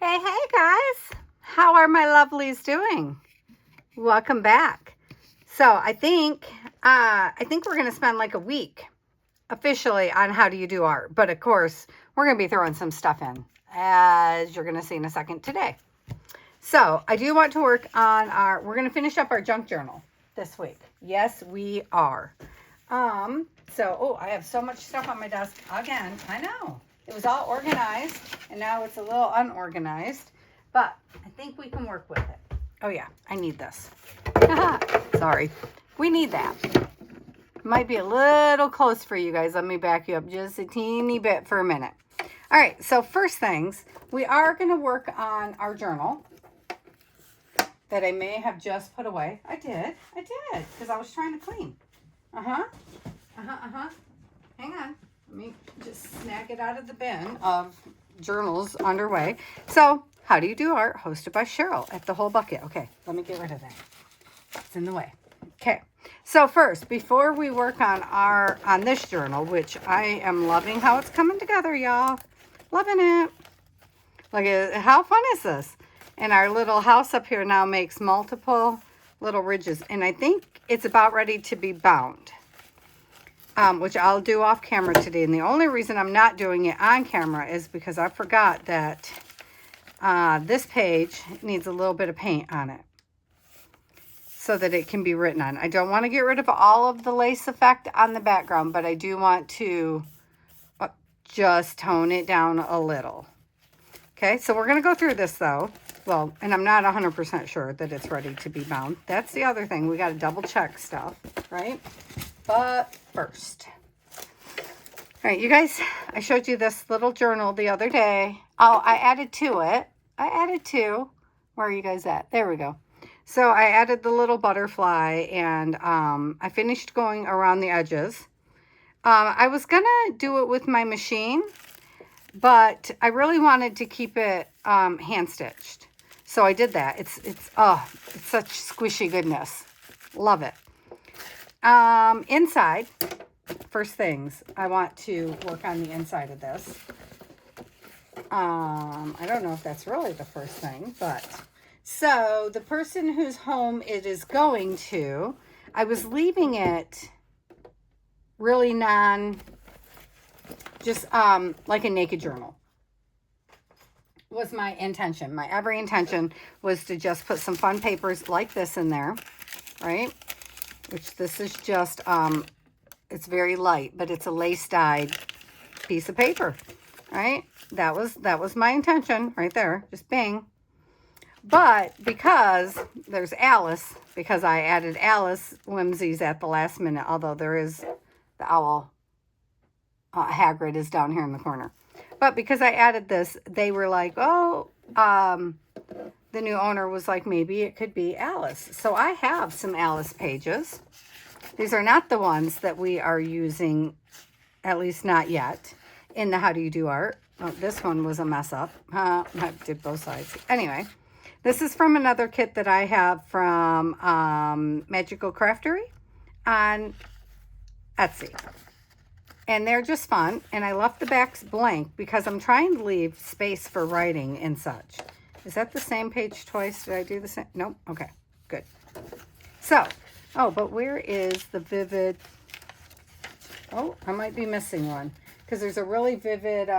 Hey guys, how are my lovelies doing? Welcome back. So I think we're gonna spend like a week officially on how do you do art, but of course we're gonna be throwing some stuff in, as you're gonna see in a second today. So I do want to work on we're gonna finish up our junk journal this week. Yes, we are. I have so much stuff on my desk again. I know. It was all organized, and now it's a little unorganized, but I think we can work with it. Oh yeah, I need this. Sorry. We need that. Might be a little close for you guys. Let me back you up just a teeny bit for a minute. All right, so first things, we are going to work on our journal that I may have just put away. I did, because I was trying to clean. Hang on. Let me just snag it out of the bin of journals underway. So, how do you do art? Hosted by Cheryl at The Whole Bucket. Okay, let me get rid of that. It's in the way. Okay. So first, before we work on this journal, which I am loving how it's coming together, y'all. Loving it. Look at how fun is this? And our little house up here now makes multiple little ridges, and I think it's about ready to be bound. Which I'll do off camera today. And the only reason I'm not doing it on camera is because I forgot that this page needs a little bit of paint on it so that it can be written on. I don't want to get rid of all of the lace effect on the background, but I do want to just tone it down a little. Okay, so we're going to go through this though. Well, and I'm not 100% sure that it's ready to be bound. That's the other thing. We got to double check stuff, right? But first, all right, you guys, I showed you this little journal the other day. Oh, I added to it. Where are you guys at? There we go. So I added the little butterfly, and I finished going around the edges. I was going to do it with my machine, but I really wanted to keep it hand-stitched. So I did that. It's such squishy goodness. Love it. Inside, first things, I want to work on the inside of this. I don't know if that's really the first thing, but so the person whose home it is going to, I was leaving it really just like a naked journal was my intention. My every intention was to just put some fun papers like this in there, right? Which this is just, it's very light, but it's a lace-dyed piece of paper, right? That was my intention right there, just bang. But because there's Alice, because I added Alice whimsies at the last minute, although there is the owl, Hagrid is down here in the corner. But because I added this, they were like, oh, the new owner was like, maybe it could be Alice. So I have some Alice pages. These are not the ones that we are using, at least not yet, in the How Do You Do Art. Oh, this one was a mess up. I did both sides. Anyway, this is from another kit that I have from Magical Craftery on Etsy. And they're just fun. And I left the backs blank because I'm trying to leave space for writing and such. Is that the same page twice? Did I do the same? Nope. Okay, good. So, oh, but where is the vivid? Oh, I might be missing one because there's a really vivid,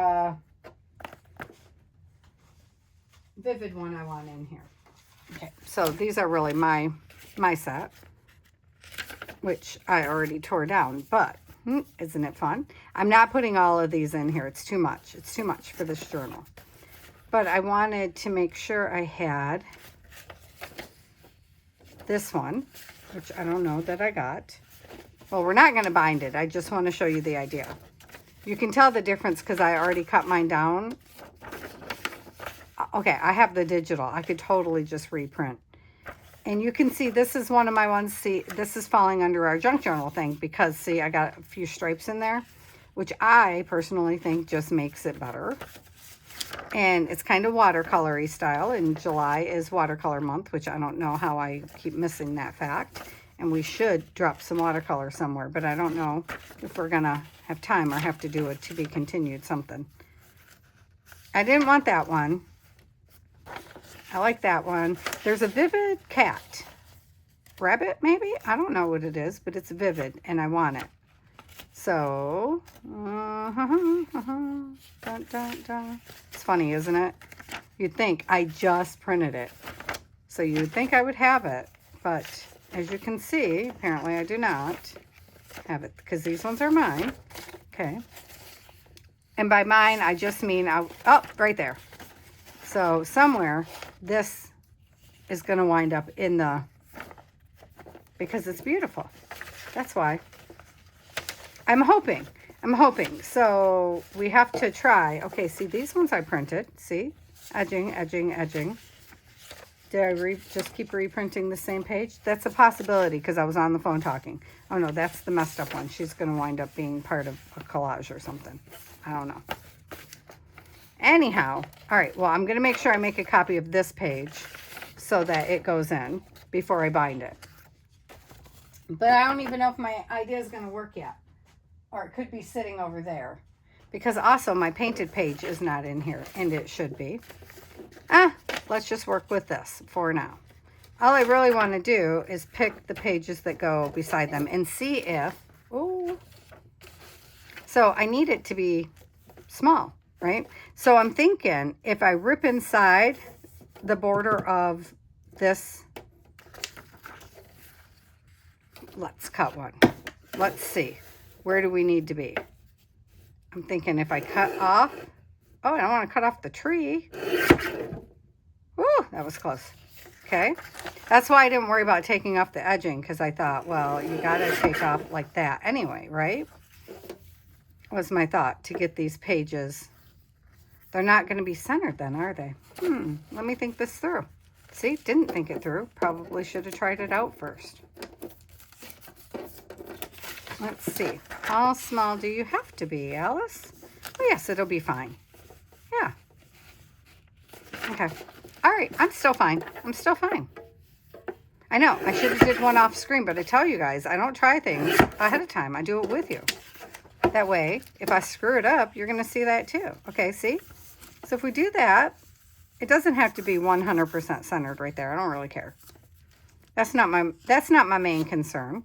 vivid one I want in here. Okay, so these are really my set, which I already tore down, but isn't it fun? I'm not putting all of these in here. It's too much. It's too much for this journal. But I wanted to make sure I had this one, which I don't know that I got. Well, we're not going to bind it. I just want to show you the idea. You can tell the difference because I already cut mine down. Okay, I have the digital. I could totally just reprint. And you can see this is one of my ones. See, this is falling under our junk journal thing because, see, I got a few stripes in there, which I personally think just makes it better. And it's kind of watercolory style, and July is watercolor month, which I don't know how I keep missing that fact. And we should drop some watercolor somewhere, but I don't know if we're going to have time or have to do it to be continued something. I didn't want that one. I like that one. There's a Vivid cat. Rabbit, maybe? I don't know what it is, but it's Vivid, and I want it. So, dun, dun, dun. It's funny, isn't it? You'd think I just printed it. So you'd think I would have it, but as you can see, apparently I do not have it because these ones are mine. Okay. And by mine, I just mean, oh, right there. So somewhere this is going to wind up in the, because it's beautiful. That's why. I'm hoping. So we have to try. Okay, see, these ones I printed. See? Edging, edging, edging. Did I just keep reprinting the same page? That's a possibility because I was on the phone talking. Oh, no, that's the messed up one. She's going to wind up being part of a collage or something. I don't know. Anyhow, all right, well, I'm going to make sure I make a copy of this page so that it goes in before I bind it. But I don't even know if my idea is going to work yet. Or it could be sitting over there. Because also my painted page is not in here, and it should be. Let's just work with this for now. All I really want to do is pick the pages that go beside them and see if, ooh. So I need it to be small, right? So I'm thinking if I rip inside the border of this, let's cut one. Let's see. Where do we need to be? I'm thinking if I cut off, oh, I don't want to cut off the tree. Ooh, that was close. Okay. That's why I didn't worry about taking off the edging because I thought, well, you got to take off like that anyway, right? Was my thought to get these pages. They're not going to be centered then, are they? Let me think this through. See, didn't think it through. Probably should have tried it out first. Let's see. How small do you have to be, Alice? Oh, yes, it'll be fine. Yeah. Okay. All right. I'm still fine. I know. I should have did one off screen, but I tell you guys, I don't try things ahead of time. I do it with you. That way, if I screw it up, you're going to see that too. Okay, see? So if we do that, it doesn't have to be 100% centered right there. I don't really care. That's not my main concern.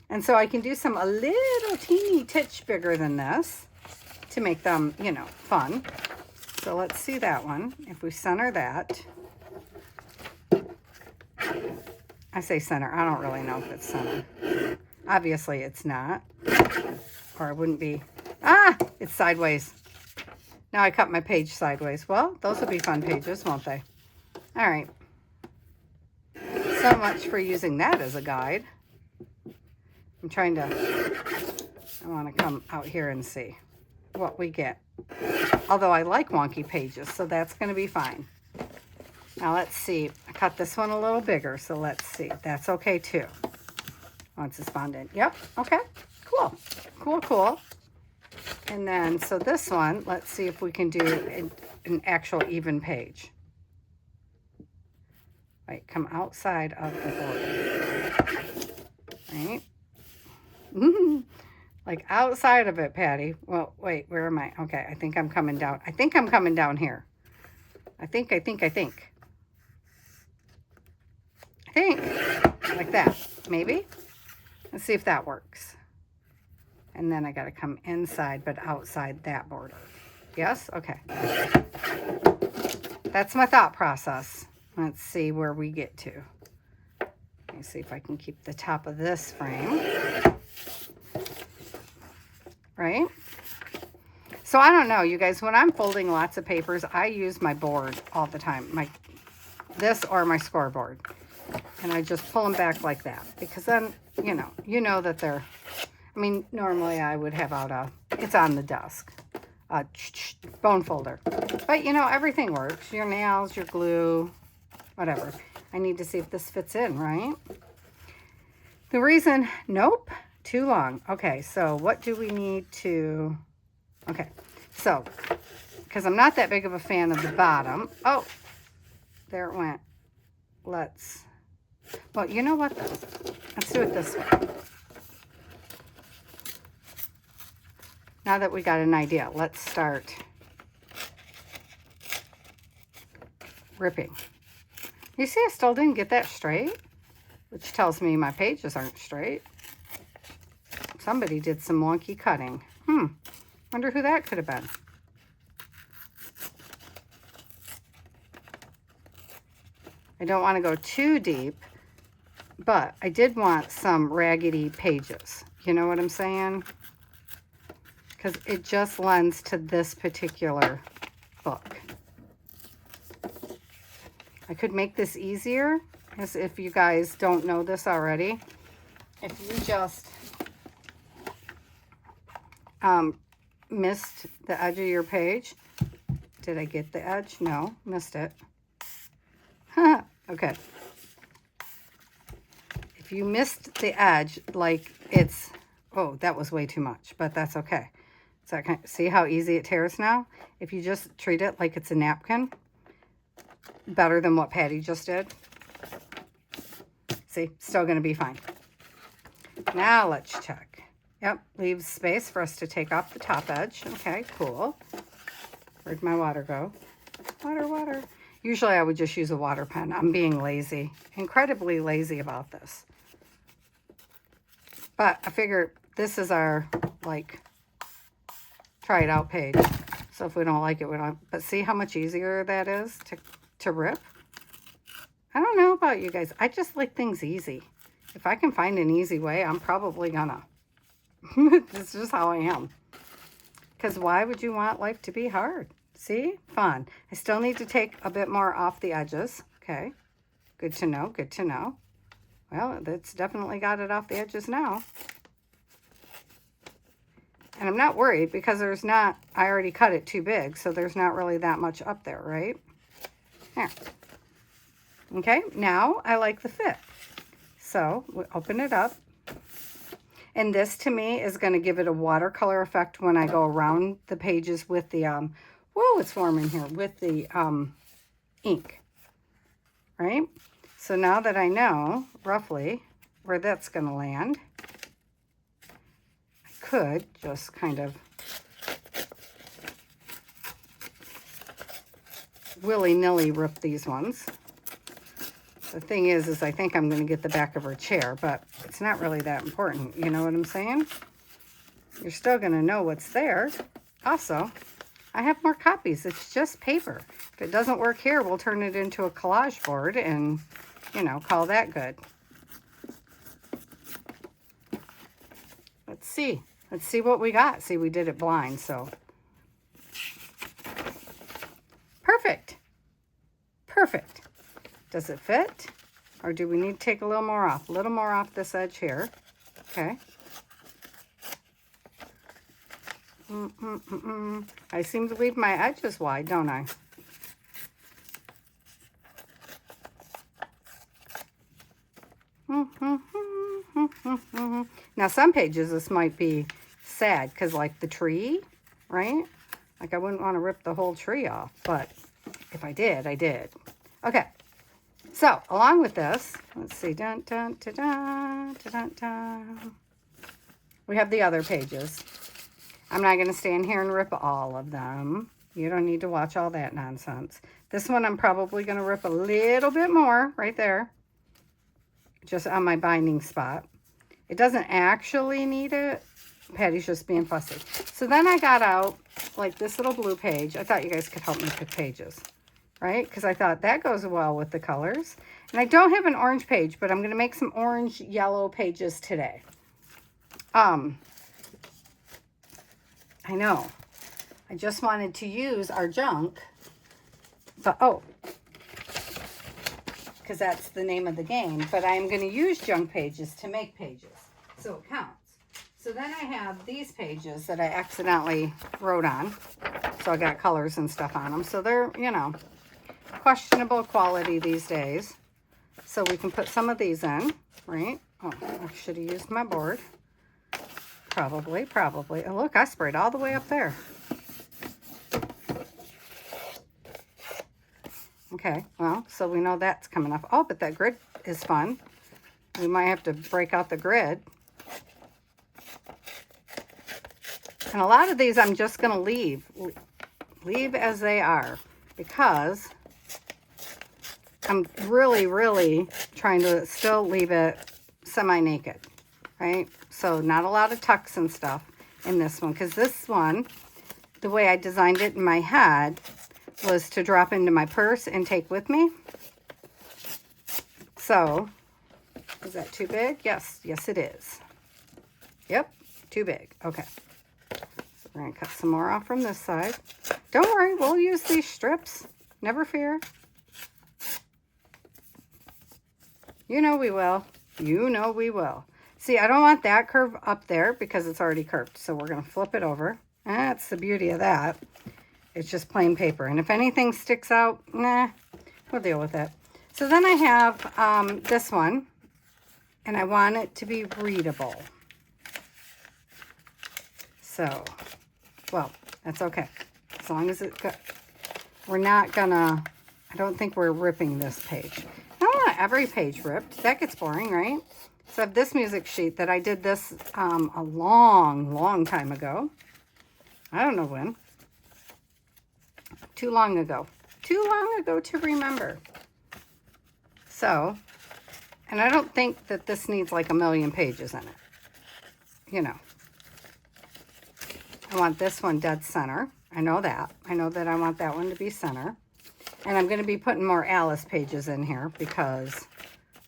And so I can do some a little teeny titch bigger than this to make them, you know, fun. So let's see that one. If we center that. I say center. I don't really know if it's centered. Obviously it's not. Or it wouldn't be. It's sideways. Now I cut my page sideways. Well, those will be fun pages, won't they? All right. So much for using that as a guide. I want to come out here and see what we get. Although I like wonky pages, so that's going to be fine. Now let's see. I cut this one a little bigger, so let's see. That's okay too. Once it's bound in. Yep, okay. Cool. Cool. And then, so this one, let's see if we can do an actual even page. Right, come outside of the border. Right? Like outside of it, Patty. Well, wait, where am I? Okay, I think I'm coming down. I think I'm coming down here. I think. Like that, maybe. Let's see if that works. And then I got to come inside, but outside that border. Yes? Okay. That's my thought process. Let's see where we get to. Let me see if I can keep the top of this frame. Right? So I don't know, you guys, when I'm folding lots of papers, I use my board all the time. This or my scoreboard. And I just pull them back like that. Because then, you know that they're, I mean, normally I would have out it's on the desk, bone folder. But, you know, everything works. Your nails, your glue, whatever. I need to see if this fits in, right? The reason, nope, too long. Okay, so what do we need to, okay, so, because I'm not that big of a fan of the bottom. Oh, there it went. Well, you know what though? Let's do it this way. Now that we got an idea, let's start ripping. You see, I still didn't get that straight, which tells me my pages aren't straight. Somebody did some wonky cutting. Wonder who that could have been. I don't want to go too deep, but I did want some raggedy pages. You know what I'm saying? Because it just lends to this particular book. I could make this easier, as if you guys don't know this already. If you just missed the edge of your page. Did I get the edge? No, missed it. Okay. If you missed the edge, like it's, oh, that was way too much, but that's okay. So see how easy it tears now? If you just treat it like it's a napkin, better than what Patty just did. See, still going to be fine. Now let's check. Yep, leaves space for us to take off the top edge. Okay, cool. Where'd my water go? Water, water. Usually I would just use a water pen. I'm being lazy, incredibly lazy about this. But I figure this is our, like, try it out page. So if we don't like it, we don't. But see how much easier that is to rip? I don't know about you guys. I just like things easy. If I can find an easy way, I'm probably gonna. This is just how I am. Because why would you want life to be hard? See? Fun. I still need to take a bit more off the edges. Okay. Good to know. Good to know. Well, that's definitely got it off the edges now. And I'm not worried because there's not, I already cut it too big, so there's not really that much up there, right? There. Okay, now I like the fit. So we open it up. And this to me is going to give it a watercolor effect when I go around the pages with the, whoa, it's warm in here, with the ink, right? So now that I know roughly where that's going to land, I could just kind of willy-nilly rip these ones. The thing is I think I'm going to get the back of her chair, but it's not really that important. You know what I'm saying? You're still going to know what's there. Also, I have more copies. It's just paper. If it doesn't work here, we'll turn it into a collage board and, you know, call that good. Let's see. Let's see what we got. See, we did it blind, so. Perfect. Perfect. Does it fit? Or do we need to take a little more off? A little more off this edge here. Okay. I seem to leave my edges wide, don't I? Now, some pages, this might be sad because, like, the tree, right? Like, I wouldn't want to rip the whole tree off, but if I did, I did. Okay. So, along with this, let's see, dun, dun, dun, dun, dun, dun. We have the other pages. I'm not going to stand here and rip all of them. You don't need to watch all that nonsense. This one I'm probably going to rip a little bit more right there, just on my binding spot. It doesn't actually need it. Patty's just being fussy. So then I got out, like, this little blue page. I thought you guys could help me pick pages. Right? Because I thought that goes well with the colors. And I don't have an orange page, but I'm going to make some orange yellow pages today. I know. I just wanted to use our junk. But, oh. Because that's the name of the game. But I'm going to use junk pages to make pages. So it counts. So then I have these pages that I accidentally wrote on. So I got colors and stuff on them. So they're, you know, questionable quality these days. So we can put some of these in, right? Oh, I should have used my board. Probably. Oh, look, I sprayed all the way up there. Okay, well, so we know that's coming up. Oh, but that grid is fun. We might have to break out the grid. And a lot of these I'm just going to leave as they are, because I'm really, really trying to still leave it semi-naked, right? So not a lot of tucks and stuff in this one, because this one, the way I designed it in my head was to drop into my purse and take with me. So, is that too big? Yes, yes it is. Yep, too big. Okay. So we're going to cut some more off from this side. Don't worry, we'll use these strips. Never fear. You know we will. You know we will. See, I don't want that curve up there because it's already curved. So we're going to flip it over. That's the beauty of that. It's just plain paper. And if anything sticks out, nah, we'll deal with it. So then I have this one. And I want it to be readable. So, well, that's okay. As long as we're not gonna, I don't think we're ripping this page. I don't want every page ripped. That gets boring, right? So I have this music sheet that I did this a long, long time ago. I don't know when. Too long ago. Too long ago to remember. So, and I don't think that this needs like a million pages in it. You know. I want this one dead center. I know that. I know that I want that one to be center. And I'm going to be putting more Alice pages in here because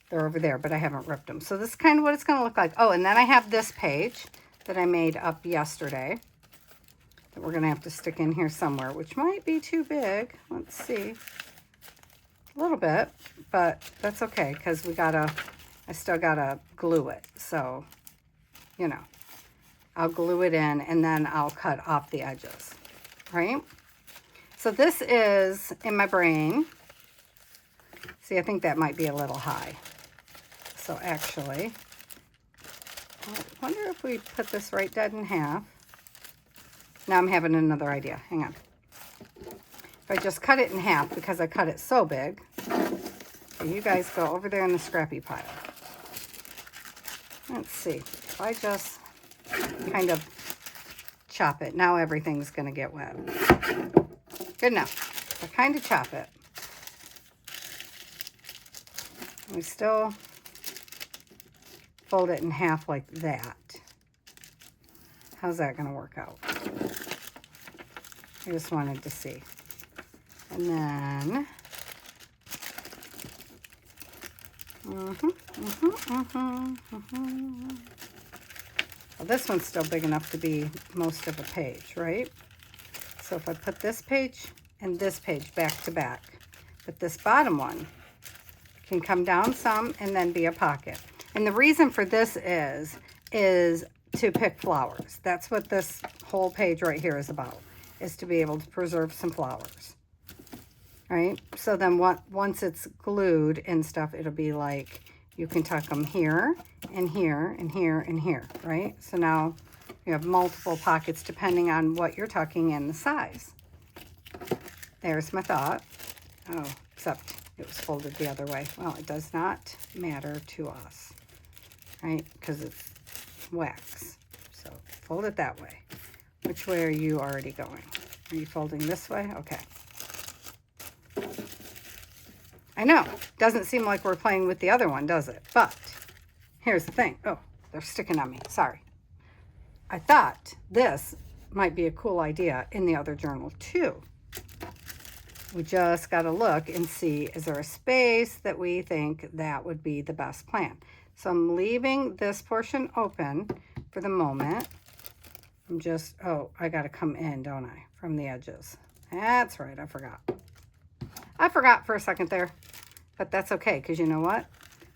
they're over there, but I haven't ripped them. So this is kind of what it's going to look like. Oh, and then I have this page that I made up yesterday that we're going to have to stick in here somewhere, which might be too big. Let's see. A little bit, but that's okay because I still got to glue it. So, you know, I'll glue it in and then I'll cut off the edges, right? So this is in my brain. See, I think that might be a little high. So actually, I wonder if we put this right dead in half. Now I'm having another idea. Hang on. If I just cut it in half because I cut it so big, you guys go over there in the scrappy pile. Let's see. If I just kind of chop it, now everything's going to get wet. Good enough. I kind of chop it. We still fold it in half like that. How's that going to work out? I just wanted to see. And then, well, this one's still big enough to be most of a page, right? So if I put this page and this page back to back, but this bottom one can come down some and then be a pocket. And the reason for this is to pick flowers. That's what this whole page right here is about, is to be able to preserve some flowers. Right? So then once it's glued and stuff, it'll be like you can tuck them here and here and here and here, right? So now you have multiple pockets depending on what you're tucking and the size. There's my thought. Oh, except it was folded the other way. Well, it does not matter to us, right? Because it's wax. So fold it that way. Which way are you already going? Are you folding this way? Okay. I know, doesn't seem like we're playing with the other one, does it? But here's the thing. Oh, they're sticking on me. Sorry. I thought this might be a cool idea in the other journal too. We just got to look and see, is there a space that we think that would be the best plan? So I'm leaving this portion open for the moment. I'm just, oh, I got to come in, don't I, from the edges. That's right, I forgot. I forgot for a second there, but that's okay, because you know what?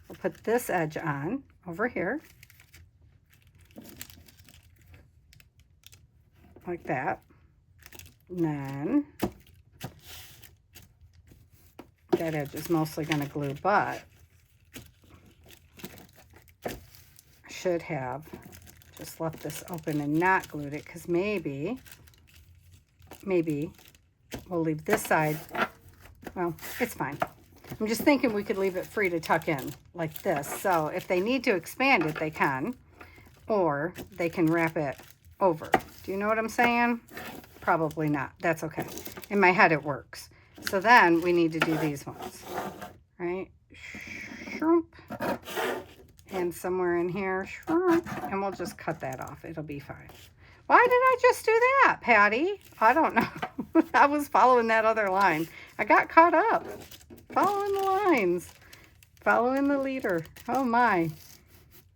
We'll put this edge on over here, like that. And then that edge is mostly going to glue, but I should have just left this open and not glued it, because maybe we'll leave this side. Well, it's fine. I'm just thinking we could leave it free to tuck in like this. So if they need to expand it, they can, or they can wrap it over. Do you know what I'm saying? Probably not. That's okay. In my head, it works. So then we need to do these ones, right? Shrimp. And somewhere in here, shrimp. And we'll just cut that off. It'll be fine. Why did I just do that, Patty? I don't know. I was following that other line. I got caught up. Following the lines. Following the leader. Oh my.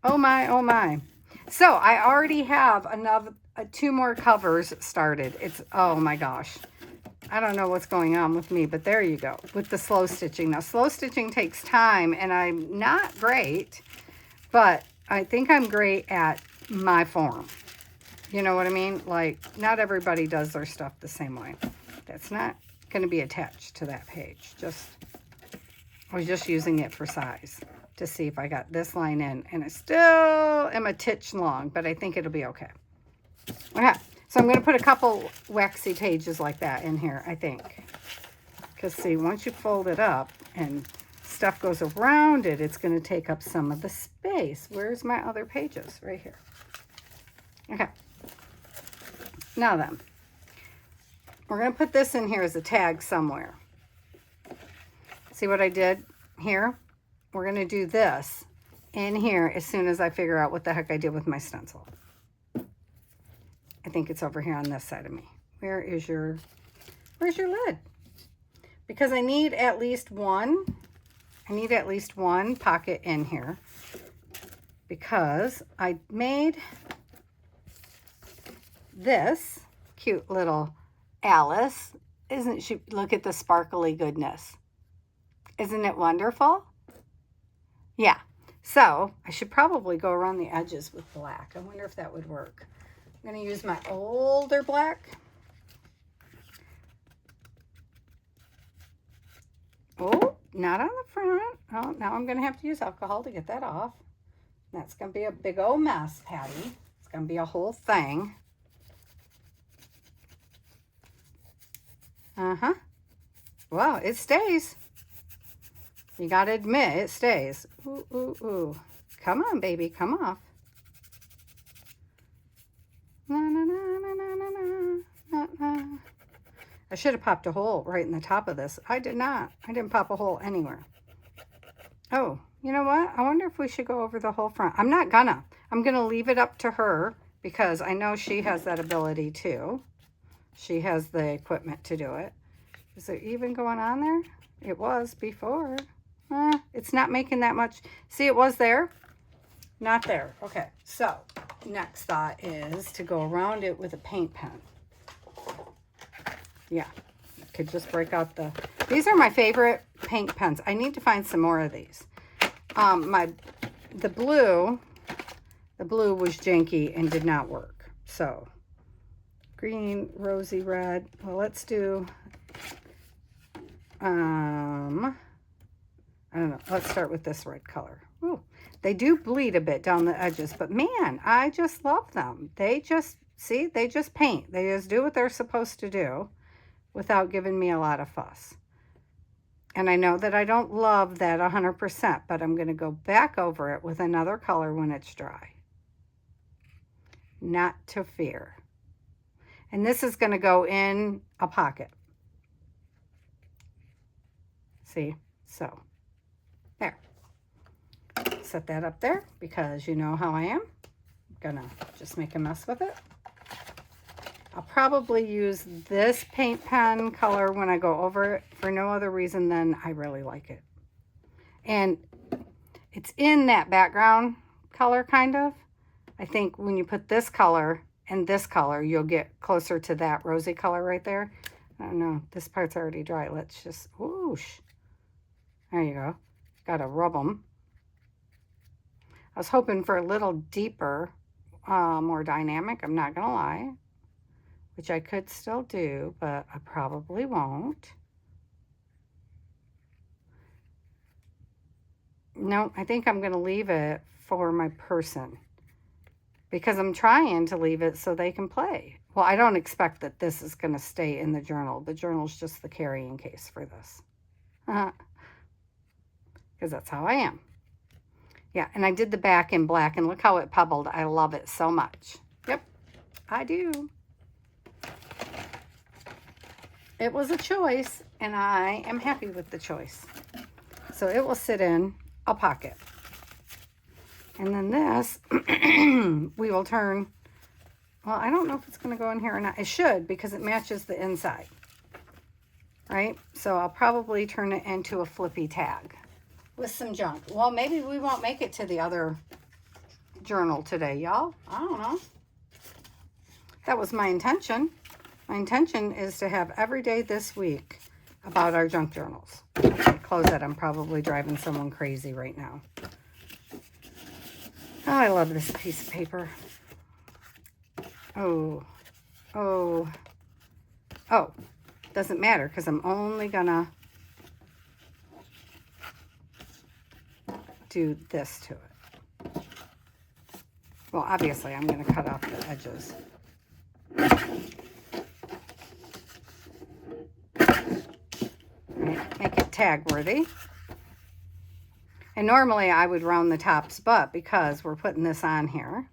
Oh my, oh my. So I already have another 2 more covers started. It's, oh my gosh. I don't know what's going on with me, but there you go. With the slow stitching. Now slow stitching takes time and I'm not great, but I think I'm great at my form. You know what I mean? Like, not everybody does their stuff the same way. That's not going to be attached to that page. I was just using it for size to see if I got this line in. And I still am a titch long, but I think it'll be okay. Okay, so I'm going to put a couple waxy pages like that in here, I think. Because, see, once you fold it up and stuff goes around it, it's going to take up some of the space. Where's my other pages? Right here. Okay. Now then, we're going to put this in here as a tag somewhere. See what I did here? We're going to do this in here as soon as I figure out what the heck I did with my stencil. I think it's over here on this side of me. Where's your lid? Because I need at least one. I need at least one pocket in here because I made this cute little Alice. Isn't she? Look at the sparkly goodness. Isn't it wonderful? Yeah. So I should probably go around the edges with black. I wonder if that would work. I'm going to use my older black. Oh, not on the front. Oh, now I'm going to have to use alcohol to get that off. That's going to be a big old mess, Patty. It's going to be a whole thing. Uh-huh. Well, it stays. You got to admit, it stays. Ooh, ooh, ooh. Come on, baby. Come off. Na, na, na, na, na, na, na, na. I should have popped a hole right in the top of this. I did not. I didn't pop a hole anywhere. Oh, you know what? I wonder if we should go over the whole front. I'm not gonna. I'm gonna leave it up to her because I know she has that ability too. She has the equipment to do it. Is it even going on there? It was before. It's not making that much. See, it was there. Not there. Okay, so next thought is to go around it with a paint pen. Yeah, could just break out the... These are my favorite paint pens. I need to find some more of these. The blue was janky and did not work. So, green, rosy red. Well, let's do... I don't know. Let's start with this red color. Ooh, they do bleed a bit down the edges, but man, I just love them. They just, see, they just paint. They just do what they're supposed to do without giving me a lot of fuss. And I know that I don't love that 100%, but I'm going to go back over it with another color when it's dry. Not to fear. And this is going to go in a pocket. See? So, there. Set that up there because you know how I am. I'm gonna just make a mess with it. I'll probably use this paint pen color when I go over it for no other reason than I really like it. And it's in that background color, kind of. I think when you put this color and this color, you'll get closer to that rosy color right there. I don't know. This part's already dry. Let's just, whoosh. There you go. Gotta rub them. I was hoping for a little deeper, more dynamic. I'm not gonna lie. Which I could still do, but I probably won't. No, I think I'm gonna leave it for my person. Because I'm trying to leave it so they can play. Well, I don't expect that this is gonna stay in the journal. The journal's just the carrying case for this. Because that's how I am. Yeah, and I did the back in black, and look how it pebbled. I love it so much. Yep, I do. It was a choice, and I am happy with the choice. So it will sit in a pocket. And then this, we will turn, well, I don't know if it's going to go in here or not. It should, because it matches the inside, right? So I'll probably turn it into a flippy tag with some junk. Well, maybe we won't make it to the other journal today, y'all. I don't know. That was my intention. My intention is to have every day this week about our junk journals. Close it. I'm probably driving someone crazy right now. Oh, I love this piece of paper. Oh. Doesn't matter because I'm only gonna do this to it. Well, obviously, I'm gonna cut off the edges. Make it tag worthy. And normally I would round the tops, but because we're putting this on here,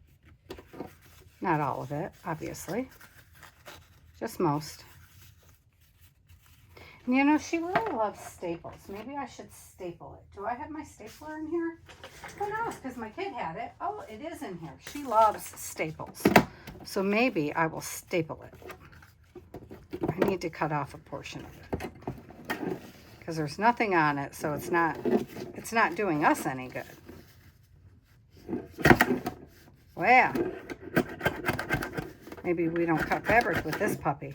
not all of it, obviously, just most. And you know, she really loves staples. Maybe I should staple it. Do I have my stapler in here? Who knows? Because my kid had it. Oh, it is in here. She loves staples. So maybe I will staple it. I need to cut off a portion of it because there's nothing on it, so it's not doing us any good. Well, maybe we don't cut fabric with this puppy.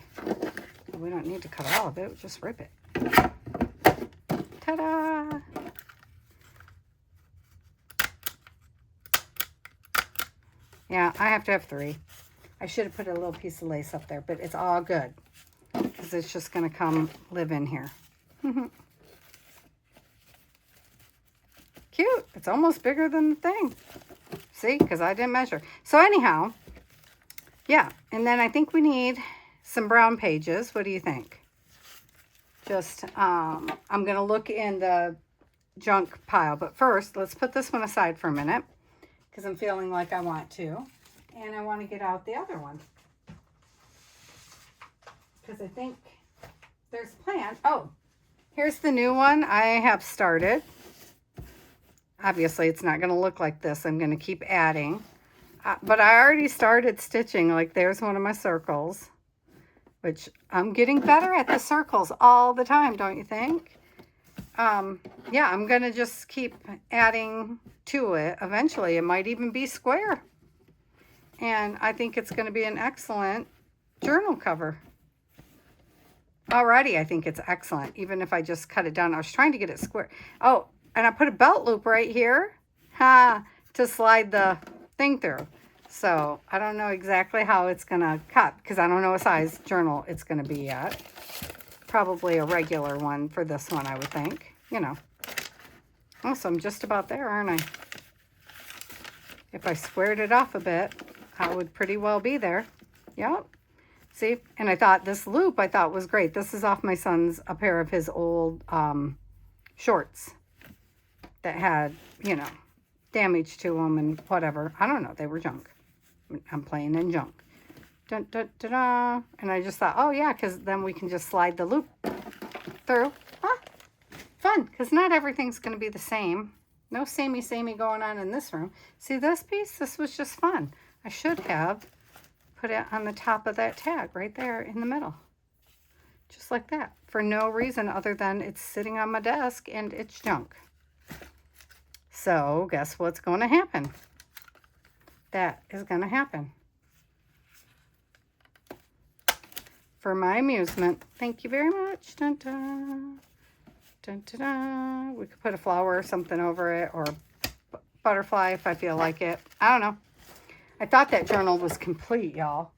We don't need to cut all of it, just rip it. Ta-da! Yeah, I have to have 3. I should have put a little piece of lace up there, but it's all good because it's just going to come live in here. Cute. It's almost bigger than the thing. See, because I didn't measure. So anyhow, yeah. And then I think we need some brown pages. What do you think? Just, I'm going to look in the junk pile. But first, let's put this one aside for a minute because I'm feeling like I want to. And I want to get out the other one. Because I think there's plans. Oh, here's the new one I have started. Obviously, it's not going to look like this. I'm going to keep adding. But I already started stitching. Like, there's one of my circles. Which I'm getting better at the circles all the time, don't you think? Yeah, I'm going to just keep adding to it. Eventually, it might even be square. And I think it's going to be an excellent journal cover. Already, I think it's excellent. Even if I just cut it down. I was trying to get it square. Oh, and I put a belt loop right here to slide the thing through. So I don't know exactly how it's going to cut because I don't know what size journal it's going to be yet. Probably a regular one for this one, I would think. You know. Oh, so I'm just about there, aren't I? If I squared it off a bit, I would pretty well be there. Yep. See? And I thought this loop I thought was great. This is off my son's, a pair of his old shorts that had, you know, damage to them and whatever. I don't know. They were junk. I'm playing in junk. Dun, dun, dun, dun. And I just thought, oh, yeah, because then we can just slide the loop through. Ah, fun, because not everything's going to be the same. No samey going on in this room. See this piece? This was just fun. I should have put it on the top of that tag right there in the middle. Just like that. For no reason other than it's sitting on my desk and it's junk. So guess what's going to happen? That is going to happen. For my amusement. Thank you very much. Dun, dun. Dun, dun, dun. We could put a flower or something over it, or butterfly if I feel like it. I don't know. I thought that journal was complete, y'all.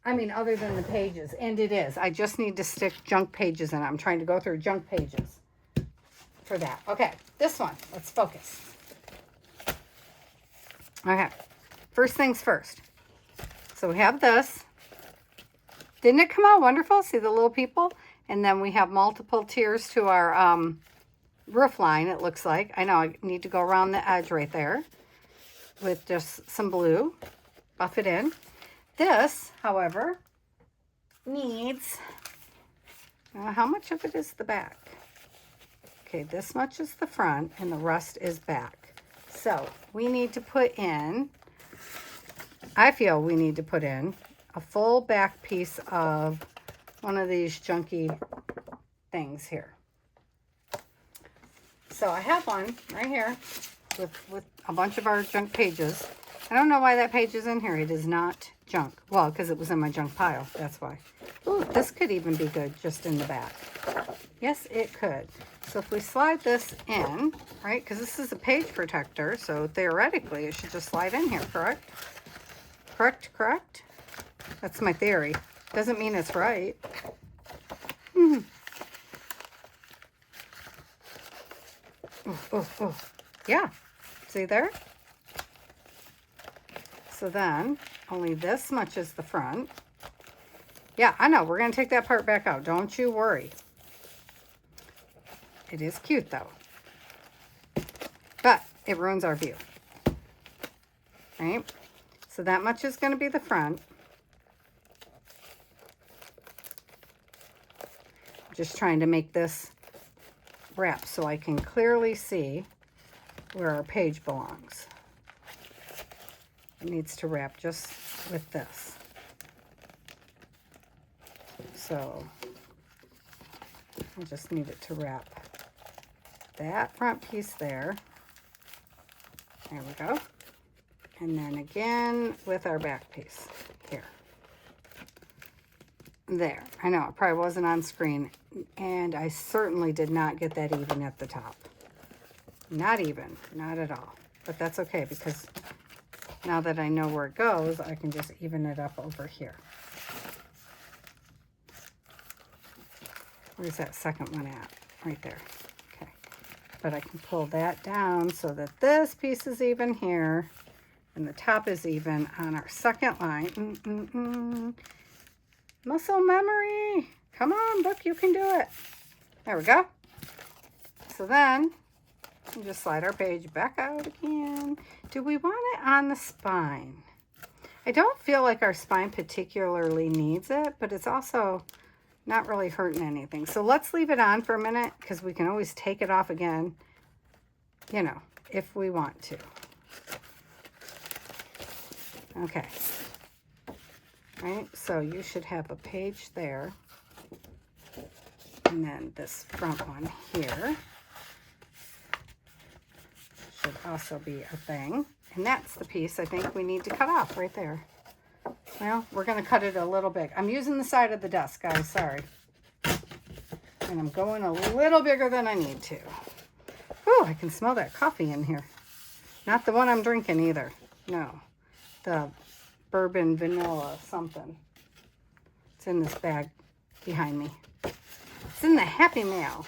I mean, other than the pages. And it is. I just need to stick junk pages in it. I'm trying to go through junk pages for that. Okay, this one. Let's focus. Okay. First things first. So we have this. Didn't it come out wonderful? See the little people? And then we have multiple tiers to our roof line, it looks like. I know I need to go around the edge right there with just some blue. Buff it in. This, however, needs, how much of it is the back? Okay, this much is the front and the rest is back. So we need to put in, I feel we need to put in a full back piece of one of these junky things here. So I have one right here with a bunch of our junk pages. I don't know why that page is in here. It is not junk. Well, because it was in my junk pile. That's why. Ooh, this could even be good just in the back. Yes, it could. So if we slide this in, right, because this is a page protector, so theoretically it should just slide in here, correct? Correct? That's my theory. Doesn't mean it's right. Oh. Yeah. See there? So then, only this much is the front. Yeah, I know. We're going to take that part back out. Don't you worry. It is cute, though. But it ruins our view. Right? So that much is going to be the front. Just trying to make this wrap so I can clearly see where our page belongs. It needs to wrap just with this. So I just need it to wrap that front piece there. There we go. And then again with our back piece here. There. I know it probably wasn't on screen, and I certainly did not get that even at the top. Not even. Not at all. But that's okay, because now that I know where it goes, I can just even it up over here. Where's that second one at? Right there. Okay. But I can pull that down so that this piece is even here, and the top is even on our second line. Muscle memory. Come on, book, you can do it. There we go. So then, we just slide our page back out again. Do we want it on the spine? I don't feel like our spine particularly needs it, but it's also not really hurting anything. So let's leave it on for a minute, because we can always take it off again, you know, if we want to. Okay. Right, so you should have a page there, and then this front one here should also be a thing, and that's the piece I think we need to cut off right there. Well, we're going to cut it a little big. I'm using the side of the desk, guys, sorry, and I'm going a little bigger than I need to. Oh, I can smell that coffee in here. Not the one I'm drinking either. No, the bourbon vanilla something. It's in this bag behind me. It's in the Happy Mail.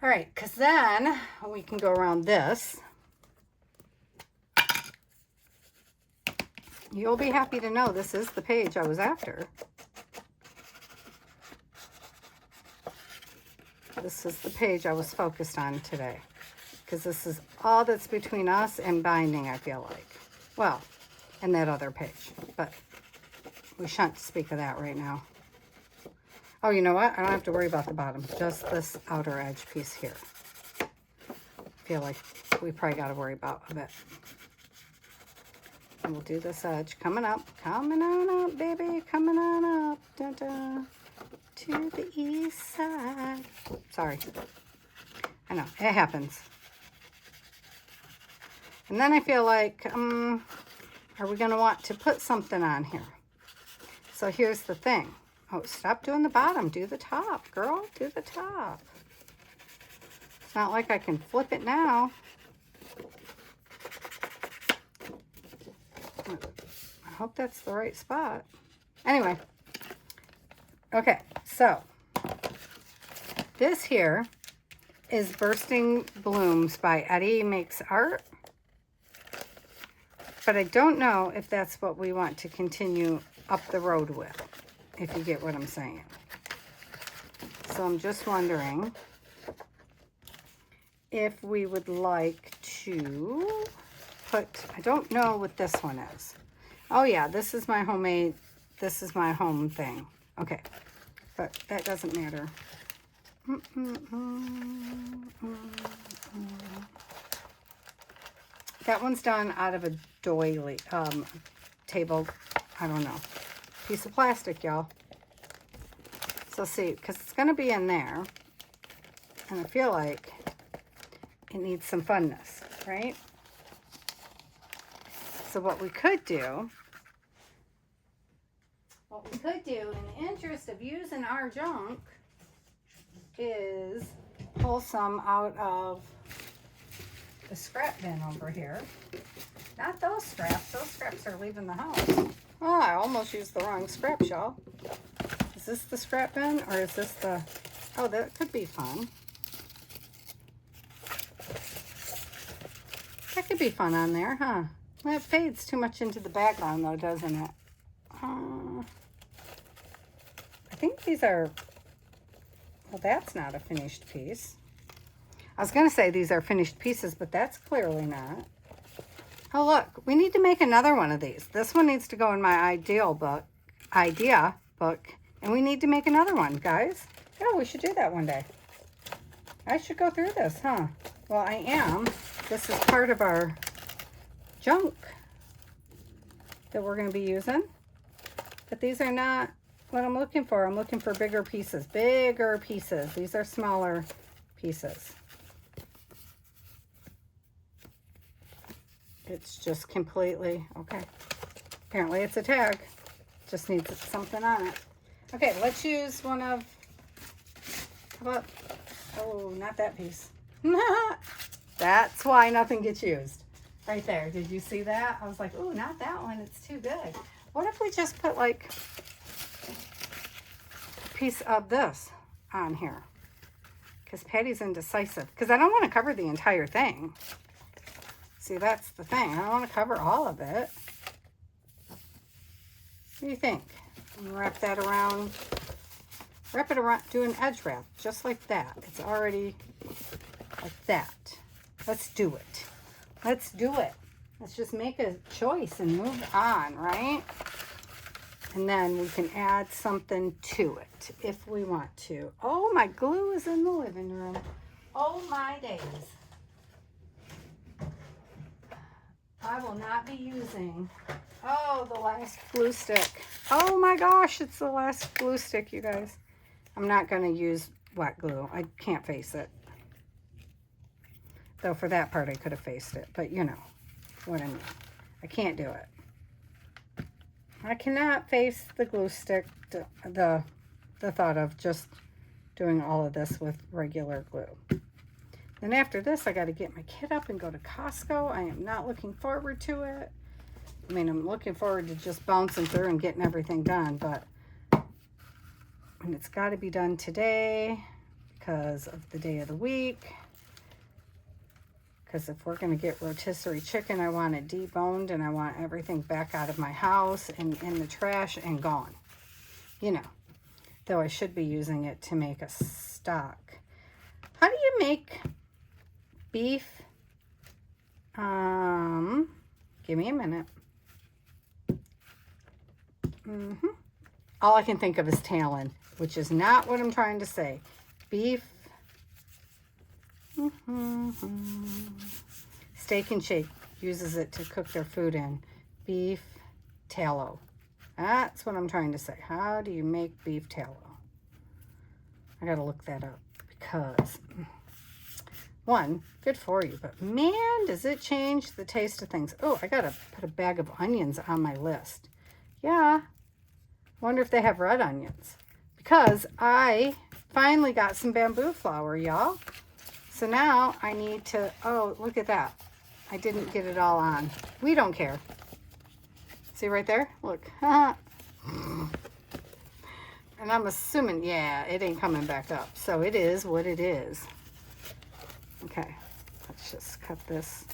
All right, because then we can go around this. You'll be happy to know this is the page I was after. This is the page I was focused on today, because this is all that's between us and binding, I feel like. Well, and that other page, but we shan't speak of that right now. Oh, you know what? I don't have to worry about the bottom, just this outer edge piece here. I feel like we probably got to worry about a bit. And we'll do this edge coming on up, baby, coming on up, dun, dun, to the east side. Sorry. I know, it happens. And then I feel like, are we going to want to put something on here? So here's the thing. Oh, stop doing the bottom. Do the top, girl. Do the top. It's not like I can flip it now. I hope that's the right spot. Anyway. Okay, so this here is Bursting Blooms by Eddie Makes Art. But I don't know if that's what we want to continue up the road with, if you get what I'm saying. So I'm just wondering if we would like to put, I don't know what this one is. Oh yeah, this is my homemade, this is my home thing. Okay, but that doesn't matter. That one's done out of a doily, table, I don't know, piece of plastic, y'all. So see, because it's going to be in there, and I feel like it needs some funness, right? So what we could do in the interest of using our junk is pull some out of the scrap bin over here. Not those scraps. Those scraps are leaving the house. Oh, I almost used the wrong scraps, y'all. Is this the scrap bin or is this the... Oh, that could be fun. That could be fun on there, huh? Well, it fades too much into the background though, doesn't it? I think these are... Well, that's not a finished piece. I was going to say these are finished pieces, but that's clearly not. Oh, look, we need to make another one of these. This one needs to go in my idea book, and we need to make another one, guys. Yeah, we should do that one day. I should go through this, huh? Well, I am. This is part of our junk that we're going to be using. But these are not what I'm looking for. I'm looking for bigger pieces. Bigger pieces. These are smaller pieces. It's just completely, okay. Apparently it's a tag. Just needs something on it. Okay, let's use one of, how about, oh, not that piece. That's why nothing gets used. Right there, did you see that? I was like, oh, not that one, it's too good. What if we just put like a piece of this on here? Because Patty's indecisive. Because I don't want to cover the entire thing. See, that's the thing. I don't want to cover all of it. What do you think? Wrap that around. Wrap it around. Do an edge wrap. Just like that. It's already like that. Let's do it. Let's do it. Let's just make a choice and move on, right? And then we can add something to it if we want to. Oh, my glue is in the living room. Oh, my days. I will not be using, oh, the last glue stick. Oh my gosh, it's the last glue stick, you guys. I'm not going to use wet glue. I can't face it. Though for that part I could have faced it, but you know what I mean. I can't do it. I cannot face the glue stick, the thought of just doing all of this with regular glue. Then after this, I got to get my kid up and go to Costco. I am not looking forward to it. I mean, I'm looking forward to just bouncing through and getting everything done, but and it's got to be done today because of the day of the week. Because if we're going to get rotisserie chicken, I want it deboned and I want everything back out of my house and in the trash and gone. You know, though I should be using it to make a stock. How do you make beef? Give me a minute. All I can think of is talon, which is not what I'm trying to say. Beef. Steak and Shake uses it to cook their food in. Beef tallow. That's what I'm trying to say. How do you make beef tallow? I gotta look that up because one, good for you, but man, does it change the taste of things. Oh, I gotta put a bag of onions on my list. Yeah, wonder if they have red onions because I finally got some bamboo flour, y'all. So now I need to, oh, look at that. I didn't get it all on. We don't care. See right there? Look. And I'm assuming, yeah, it ain't coming back up. So it is what it is. Okay, let's just cut this.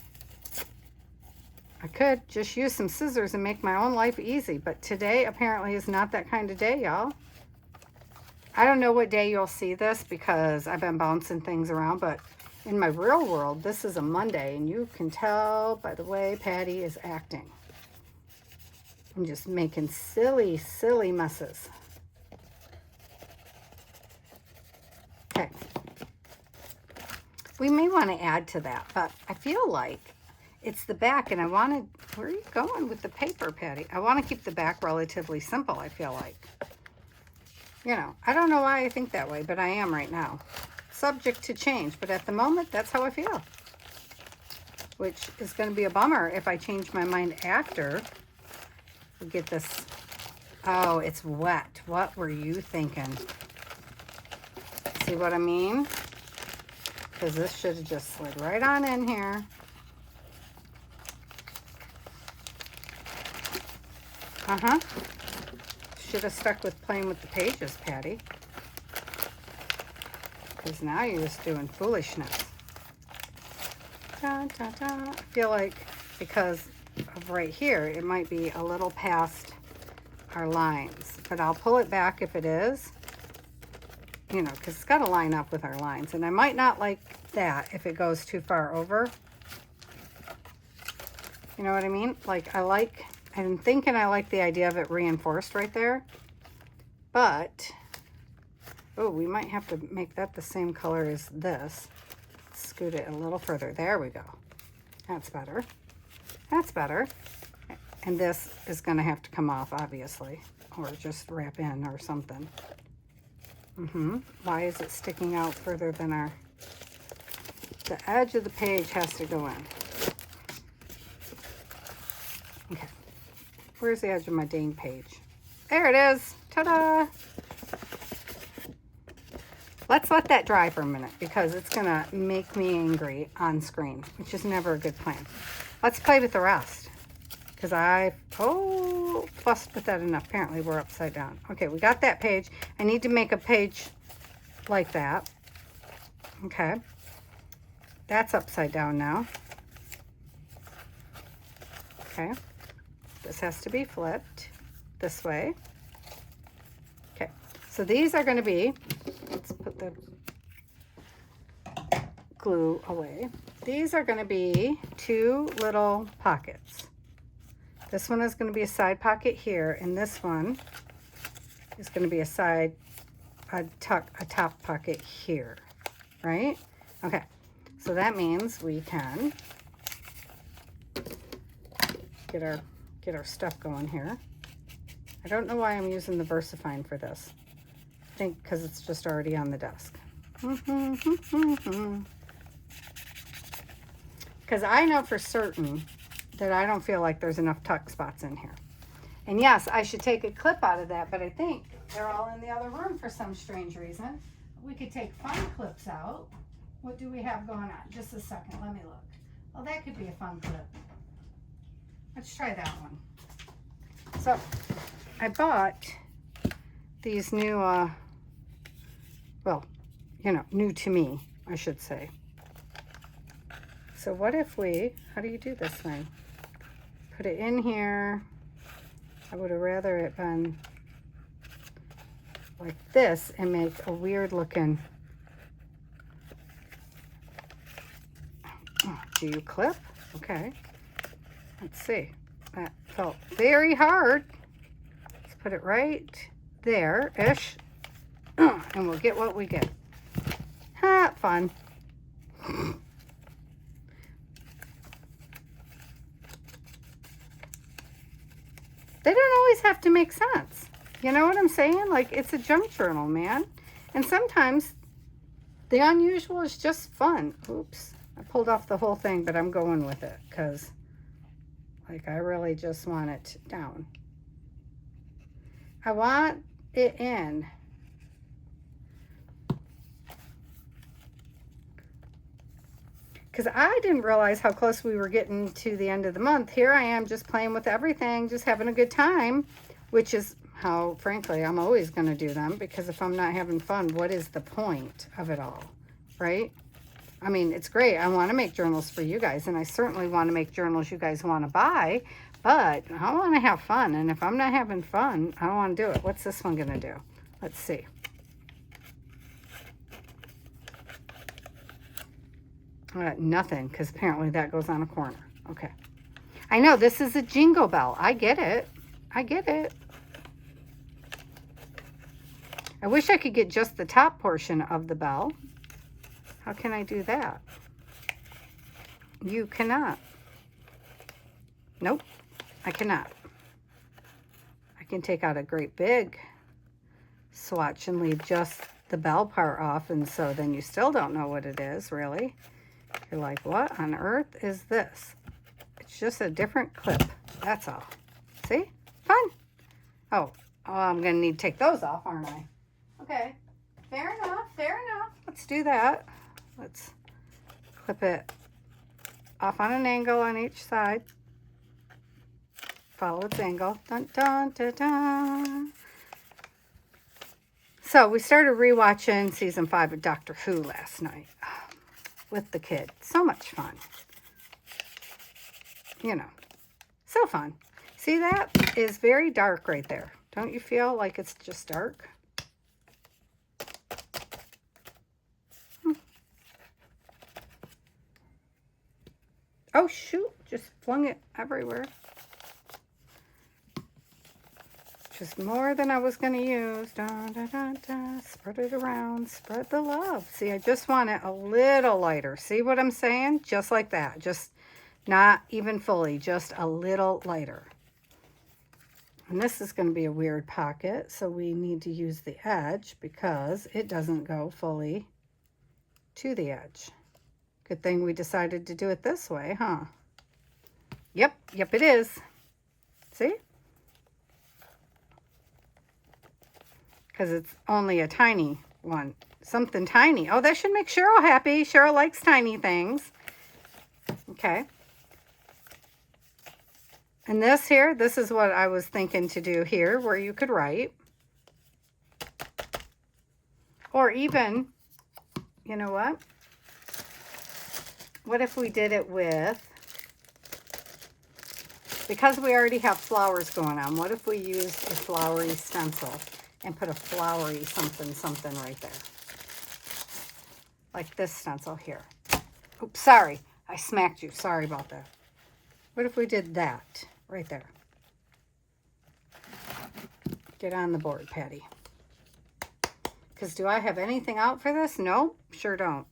I could just use some scissors and make my own life easy, but today apparently is not that kind of day, y'all. I don't know what day you'll see this because I've been bouncing things around, but in my real world, this is a Monday, and you can tell by the way Patty is acting. I'm just making silly, silly messes. Okay. We may want to add to that, but I feel like it's the back, and I wanted, where are you going with the paper, Patty? I want to keep the back relatively simple, I feel like. You know, I don't know why I think that way, but I am right now. Subject to change, but at the moment, that's how I feel. Which is going to be a bummer if I change my mind after we get this. Oh, it's wet. What were you thinking? See what I mean? Because this should have just slid right on in here. Uh-huh. Should have stuck with playing with the pages, Patty. Because now you're just doing foolishness. Da, da, da. I feel like because of right here, it might be a little past our lines. But I'll pull it back if it is. You know, because it's got to line up with our lines. And I might not like that if it goes too far over. You know what I mean? Like, I'm thinking I like the idea of it reinforced right there. But, oh, we might have to make that the same color as this. Scoot it a little further. There we go. That's better. That's better. And this is going to have to come off, obviously. Or just wrap in or something. Why is it sticking out further than our... The edge of the page has to go in. Okay. Where's the edge of my dang page? There it is. Ta-da! Let's let that dry for a minute because it's going to make me angry on screen, which is never a good plan. Let's play with the rest because fussed with that enough. Apparently we're upside down. Okay, we got that page. I need to make a page like that. Okay. That's upside down now. Okay. This has to be flipped this way. Okay. So these are going to be, let's put the glue away. These are going to be two little pockets. This one is going to be a side pocket here, and this one is going to be a top pocket here, right? Okay, so that means we can get our stuff going here. I don't know why I'm using the VersaFine for this. I think because it's just already on the desk. Because I know for certain that I don't feel like there's enough tuck spots in here. And yes, I should take a clip out of that, but I think they're all in the other room for some strange reason. We could take fun clips out. What do we have going on? Just a second, let me look. Well, that could be a fun clip. Let's try that one. So, I bought these new, well, you know, new to me, I should say. So what if we, how do you do this thing? Put it in here. I would have rather it been like this and make a weird looking. Oh, do you clip? Okay. Let's see. That felt very hard. Let's put it right there-ish. And we'll get what we get. Ha, fun. They don't always have to make sense. You know what I'm saying? Like, it's a junk journal, man. And sometimes the unusual is just fun. Oops. I pulled off the whole thing, but I'm going with it because, like, I really just want it down. I want it in. Because I didn't realize how close we were getting to the end of the month. Here I am just playing with everything, just having a good time, which is how, frankly, I'm always going to do them. Because if I'm not having fun, what is the point of it all, right? I mean, it's great. I want to make journals for you guys, and I certainly want to make journals you guys want to buy, but I want to have fun. And if I'm not having fun, I don't want to do it. What's this one going to do? Let's see. Nothing, because apparently that goes on a corner. Okay. I know, this is a jingle bell. I get it. I get it. I wish I could get just the top portion of the bell. How can I do that? You cannot. Nope, I cannot. I can take out a great big swatch and leave just the bell part off, and so then you still don't know what it is, really. You're like, what on earth is this? It's just a different clip, that's all. See? Fun. Oh, I'm going to need to take those off, aren't I? Okay, fair enough, fair enough. Let's do that. Let's clip it off on an angle on each side. Follow its angle. Dun, dun, dun, dun. So we started rewatching season 5 of Doctor Who last night with the kid. So much fun. You know, so fun. See, that is very dark right there. Don't you feel like it's just dark? Oh, shoot. Just flung it everywhere. Just more than I was going to use. Dun, dun, dun, dun. Spread it around. Spread the love. See, I just want it a little lighter. See what I'm saying? Just like that. Just not even fully. Just a little lighter. And this is going to be a weird pocket. So we need to use the edge because it doesn't go fully to the edge. Good thing we decided to do it this way, huh? Yep, it is. See? Because it's only a tiny one. Something tiny. Oh, that should make Cheryl happy. Cheryl likes tiny things. Okay. And this here, this is what I was thinking to do here, where you could write. Or even, you know what? What if we did it with, because we already have flowers going on, what if we used a flowery stencil and put a flowery something right there? Like this stencil here. Oops, sorry. I smacked you. Sorry about that. What if we did that right there? Get on the board, Patty. Because do I have anything out for this? No, sure don't.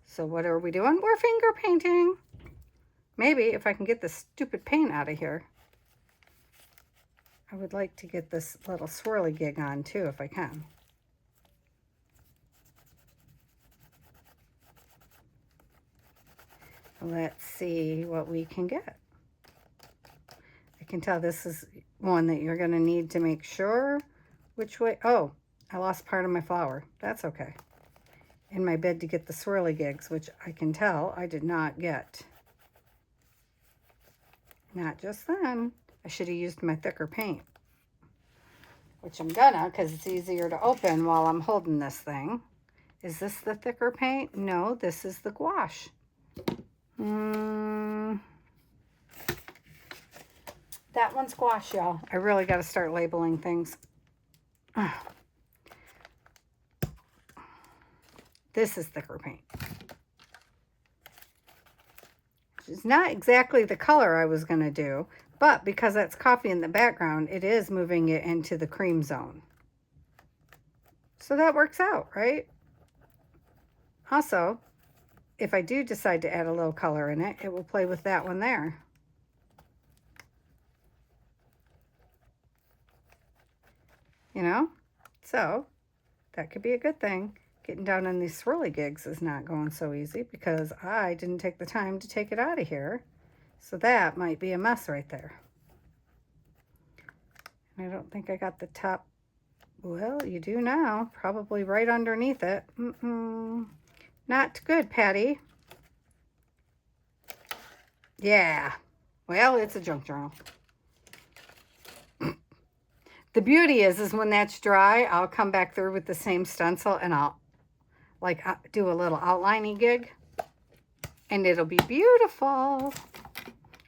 So what are we doing? We're finger painting. Maybe if I can get this stupid paint out of here. I would like to get this little swirly gig on too if I can. Let's see what we can get. I can tell this is one that you're going to need to make sure which way. Oh, I lost part of my flower. That's okay. In my bid to get the swirly gigs, which I can tell I did not get. Not just then. I should have used my thicker paint, which I'm gonna because it's easier to open while I'm holding this thing. Is this the thicker paint? No, this is the gouache. That one's gouache, y'all. I really got to start labeling things. This is thicker paint. Which is not exactly the color I was going to do, but because that's coffee in the background, it is moving it into the cream zone. So that works out, right? Also, if I do decide to add a little color in it, it will play with that one there. You know? So, that could be a good thing. Getting down on these swirly gigs is not going so easy because I didn't take the time to take it out of here. So that might be a mess right there. And I don't think I got the top. Well, you do now. Probably right underneath it. Not good, Patty. Yeah. Well, it's a junk journal. The beauty is when that's dry, I'll come back through with the same stencil and I'll like do a little outlining gig and it'll be beautiful.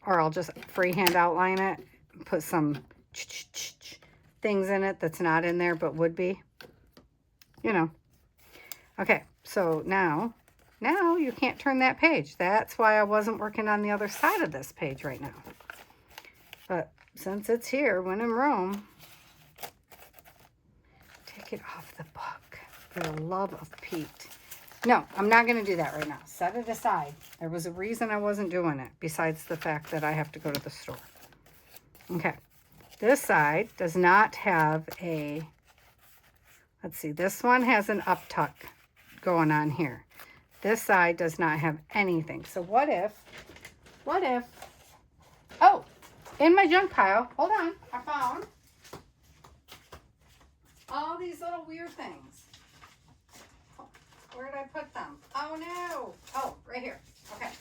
Or I'll just freehand outline it and put some things in it that's not in there but would be, you know. Okay, so now you can't turn that page. That's why I wasn't working on the other side of this page right now. But since it's here, when in Rome, take it off for the love of Pete. No, I'm not going to do that right now. Set it aside. There was a reason I wasn't doing it, besides the fact that I have to go to the store. Okay. This side does not have a, let's see, this one has an up tuck going on here. This side does not have anything. So what if, oh, in my junk pile, hold on, I found all these little weird things. Where did I put them? Oh no. Oh, right here. Okay.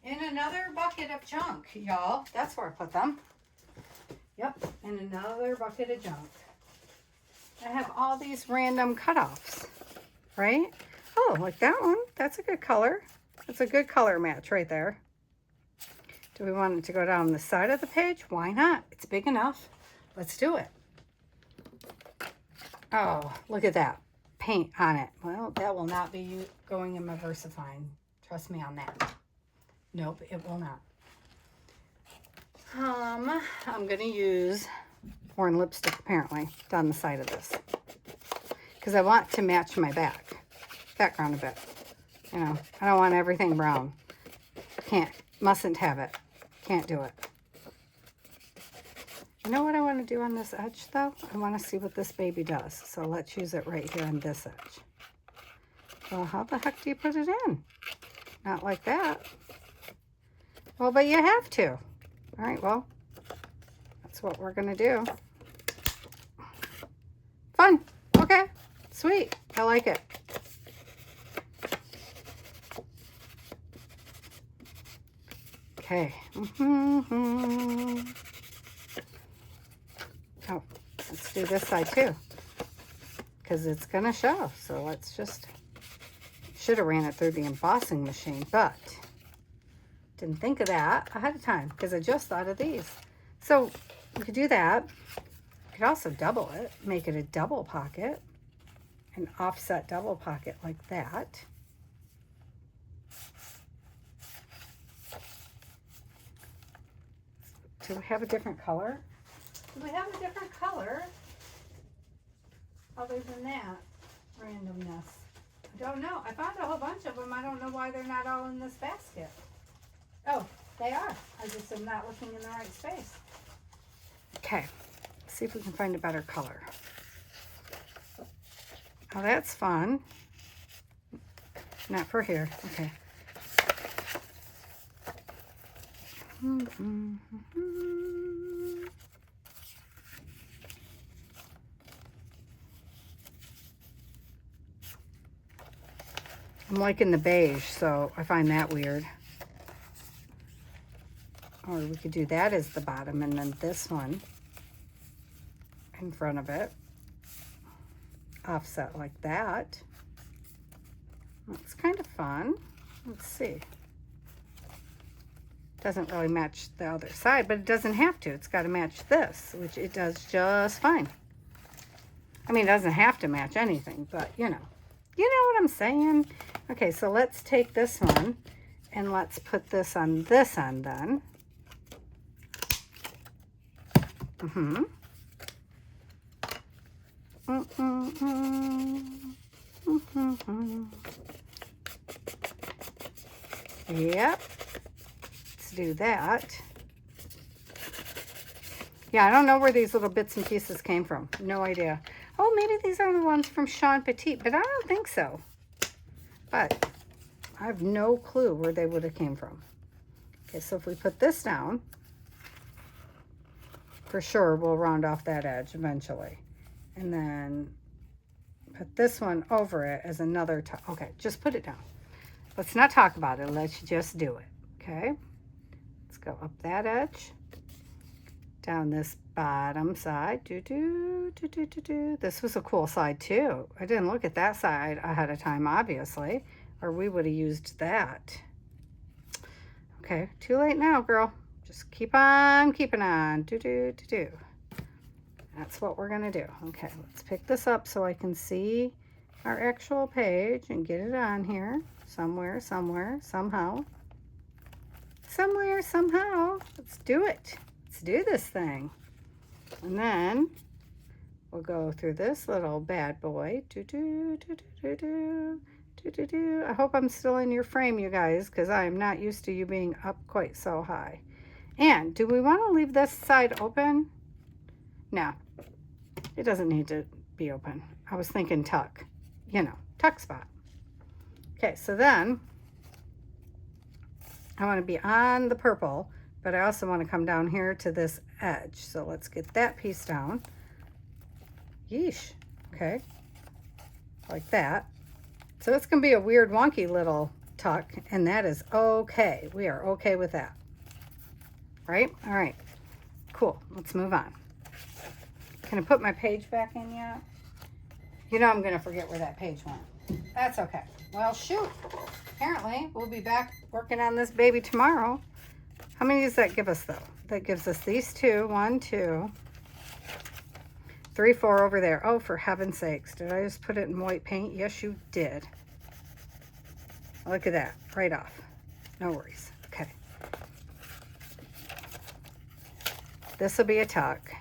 In another bucket of junk, y'all. That's where I put them. Yep, in another bucket of junk. I have all these random cutoffs, right? Oh, like that one. That's a good color. That's a good color match right there. Do we want it to go down the side of the page? Why not? It's big enough. Let's do it. Oh, look at that. Paint on it. Well, that will not be going in my VersaFine. Trust me on that. Nope, it will not. I'm going to use foreign lipstick, apparently, down the side of this. Because I want to match my background a bit. You know, I don't want everything brown. Mustn't have it. Can't do it. You know what I want to do on this edge, though? I want to see what this baby does. So let's use it right here on this edge. Well, how the heck do you put it in? Not like that. Well, but you have to. All right, well, that's what we're going to do. Fun. Okay. Sweet. I like it. Okay. Oh, let's do this side too, because it's going to show. So let's just, should have ran it through the embossing machine, but didn't think of that ahead of time because I just thought of these. So you could do that. You could also double it, make it a double pocket, an offset double pocket like that. Do we have a different color? Do we have a different color other than that randomness? I don't know. I found a whole bunch of them. I don't know why they're not all in this basket. Oh, they are. I just am not looking in the right space. Okay, let's see if we can find a better color. Oh, that's fun. Not for here. Okay. I'm liking the beige, so I find that weird. Or we could do that as the bottom and then this one in front of it. Offset like that. That's kind of fun. Let's see. Doesn't really match the other side, but it doesn't have to. It's got to match this, which it does just fine. I mean, it doesn't have to match anything, but you know what I'm saying. Okay, so let's take this one and let's put this on this end then. Yep. Let's do that. Yeah, I don't know where these little bits and pieces came from. No idea. Oh, maybe these are the ones from Sean Petit, but I don't think so. But I have no clue where they would have came from. Okay, so if we put this down, for sure we'll round off that edge eventually. And then put this one over it as another top. Okay, just put it down. Let's not talk about it. Let's just do it. Okay, let's go up that edge, down this bottom side. This was a cool side too. I didn't look at that side ahead of time, obviously, or we would have used that. Okay, too late now, girl. Just keep on keeping on. That's what we're gonna do. Okay, let's pick this up so I can see our actual page and get it on here somewhere, somehow. Let's do it. Let's do this thing. And then we'll go through this little bad boy. I hope I'm still in your frame, you guys, because I am not used to you being up quite so high. And do we want to leave this side open? No, it doesn't need to be open. I was thinking tuck, you know, tuck spot. Okay, so then I want to be on the purple, but I also want to come down here to this edge. So let's get that piece down. Yeesh. Okay, like that. So it's going to be a weird, wonky little tuck, and that is okay. We are okay with that. Right? All right. Cool. Let's move on. Can I put my page back in yet? You know I'm going to forget where that page went. That's okay. Well, shoot. Apparently, we'll be back working on this baby tomorrow. How many does that give us, though? That gives us these two. 1, 2, 3, 4 over there. Oh, for heaven's sakes. Did I just put it in white paint? Yes, you did. Look at that. Right off. No worries. Okay. This will be a tuck.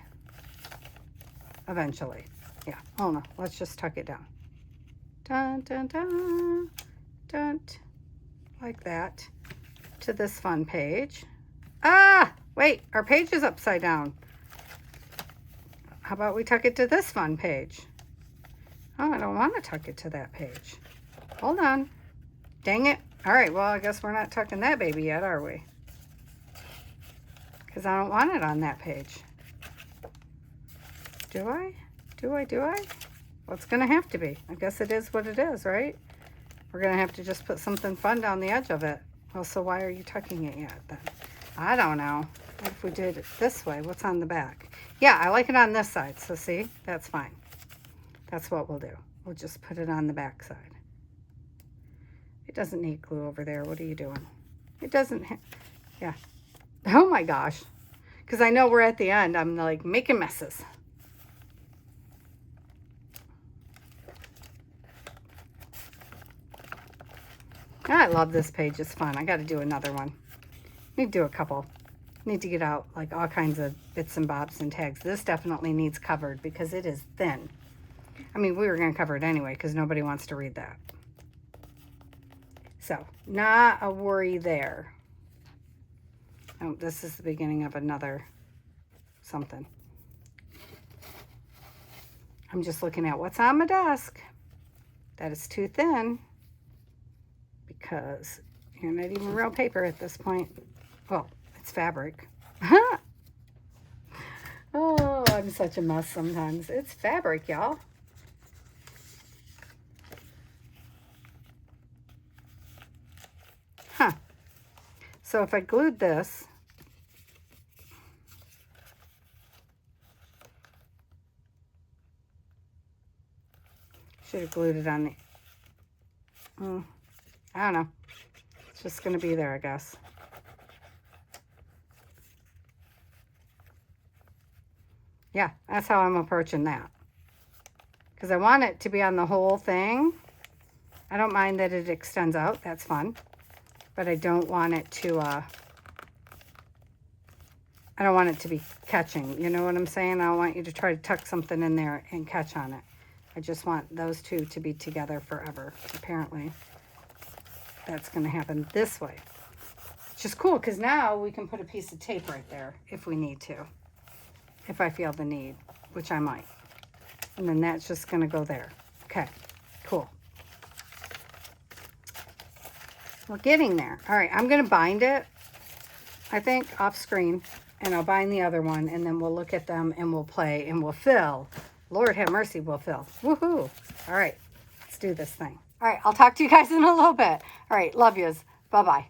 Eventually. Yeah. Oh, no. Let's just tuck it down. Dun, dun, dun. Dun. Like that. To this fun page. Ah! Wait. Our page is upside down. How about we tuck it to this fun page? Oh, I don't want to tuck it to that page. Hold on. Dang it. All right, well, I guess we're not tucking that baby yet, are we? Because I don't want it on that page. Do I? Do I? Well, it's going to have to be. I guess it is what it is, right? We're going to have to just put something fun down the edge of it. Well, so why are you tucking it yet then? I don't know. What if we did it this way? What's on the back? Yeah, I like it on this side. So see, that's fine. That's what we'll do. We'll just put it on the back side. It doesn't need glue over there. What are you doing? It doesn't. Yeah. Oh my gosh. Because I know we're at the end. I'm like making messes. I love this page. It's fun. I got to do another one. Need to do a couple. Need to get out like all kinds of bits and bobs and tags. This definitely needs covered because it is thin. I mean, we were going to cover it anyway because nobody wants to read that. So, not a worry there. Oh, this is the beginning of another something. I'm just looking at what's on my desk. That is too thin because you're not even real paper at this point. Well, it's fabric. Oh, I'm such a mess sometimes. It's fabric, y'all. Huh. So if I glued this, should have glued it on the, I don't know. It's just going to be there, I guess. Yeah, that's how I'm approaching that. Because I want it to be on the whole thing. I don't mind that it extends out. That's fun. But I don't want it to, I don't want it to be catching. You know what I'm saying? I don't want you to try to tuck something in there and catch on it. I just want those two to be together forever. Apparently, that's going to happen this way. Which is cool because now we can put a piece of tape right there if we need to. If I feel the need, which I might. And then that's just going to go there. Okay, cool. We're getting there. All right, I'm going to bind it, I think, off screen. And I'll bind the other one, and then we'll look at them, and we'll play, and we'll fill. Lord have mercy, we'll fill. Woohoo. All right, let's do this thing. All right, I'll talk to you guys in a little bit. All right, love yous. Bye-bye.